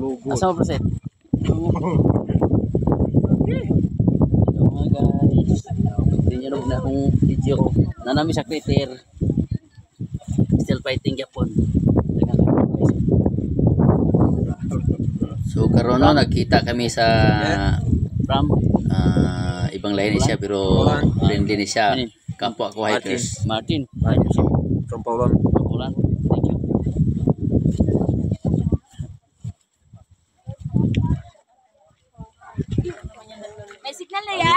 Asa mo proset? Hello mga guys. Tingnan nyo na akong video. Nanami sa crater. Still fighting Japon. So karon no nagkita kami sa from ibang lahi ni siya pero friendly ni siya. Kapwa ko hikers. Martin. From Paulan. Paulan. Thank you. May signal na ya?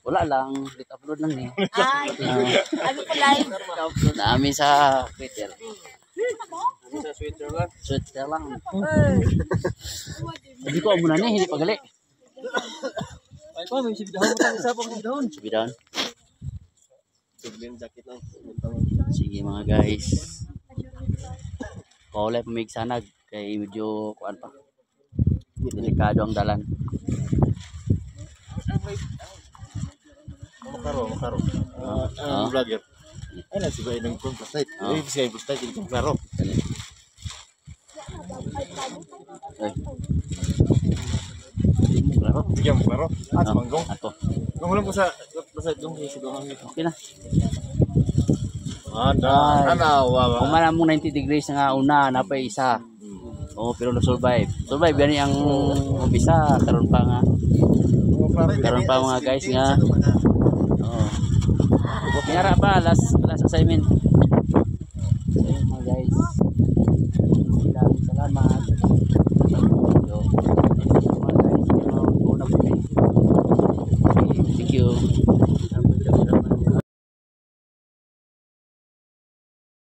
Wala lang, upload lang ni. Ay, ano ko live? Upload na amin sa Twitter. Sa Switzerland. Twitter lang. Hindi ko muna ni, hindi pagali. Ay pa, may sibidahon mo tayo sa pang-sibidahon. Sabihan. Sublin jacket lang. Sige mga guys. Kaulay pamigsanag kay medyo kuan pa. Delikado ang dalan. Makaro. Vlogger. Ay, nasiba yung flashlight. Ay, bisa yung flashlight, hindi kong klaro. Ay. Bigyan mo klaro. Sa manggong. Ato. Kung lang po sa flashlight doon, sa doon nito. Okay na. Wawa. Kung man mo 90 degrees nga una, napay isa. Oh, pero na-survive. Survive yan ang umpisa. Karon pa nga. Karon pa mga guys nga. Oh. Mayara pa last assignment. Ayun mga guys. Salamat. Yo. Mga guys, go na po. Thank you.